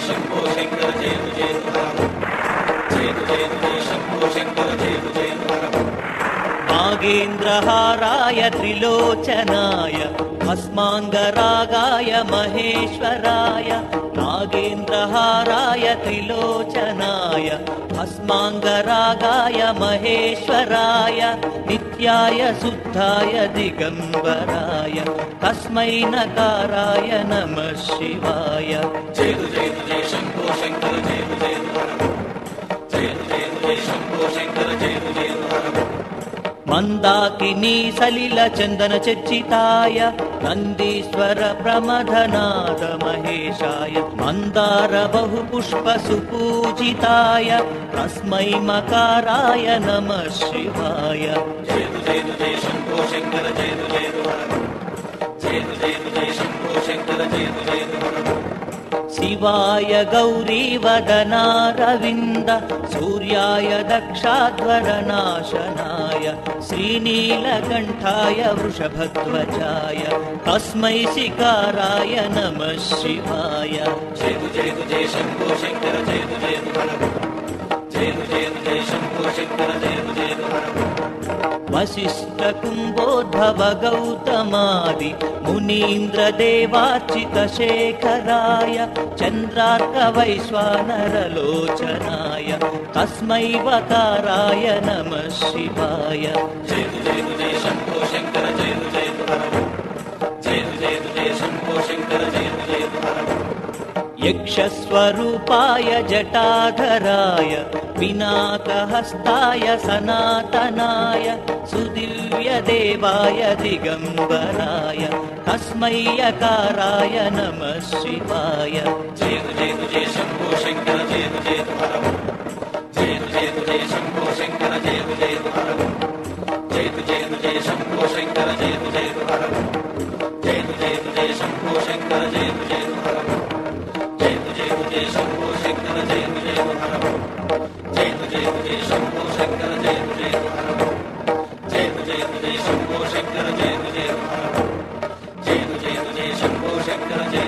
शंभो शंकर जय जय जय जय शंभो शंकर जय जय नागेन्द्रहाराय त्रिलोचनाय भस्माङ्गरागाय महेश्वराय नागेन्द्रहाराय त्रिलोचनाय भस्माङ्गरागाय महेश्वराय नित्याय शुद्धाय दिगम्बराय तस्मै नकाराय नमः शिवाय जय जय जय शंभो शंकर जय जय जय जय शंभो शंकर जय जय मंदाकिनी सलिल चंदन चर्चिताय नंदीश्वर प्रमथनाद महेशाय मंदार बहुपुष्प सुपूजिताय तस्मै मकाराय नमः शिवाय जय जय शंभो शंकर जय जय जय जय शंभो शंकर जय जय शिवाय गौरीवदनारविन्द सूर्याय दक्षाध्वरनाशनाय श्रीनीलकण्ठाय वृषभध्वजाय तस्मै शिकाराय नमः शिवाय जय जय शंभो शंकर जय जय जय शंभो शंकर जय जय वसिष्ठ कुम्भोद्भव गौतमादि मुनीन्द्र देवार्चित शेखराय चन्द्रार्क वैश्वानरलोचनाय तस्मै वकाराय नमः शिवाय जय जय शंभो शंकर जय जय शंभो शंकर जय जय यक्षस्वरूपाय जटाधराय पिनाकहस्ताय सनातनाय सुदिव्यदेवाय दिगम्बराय तस्मै यकाराय नमः शिवाय जय जय शंभो शंकर जय जय शंभो शंकर जय जय शंभो शंकर जय जय शंभो शंकर जय शंभो शंकर जय शंभो शंकर जय शंभो शंकर जय शंभो शंकर जय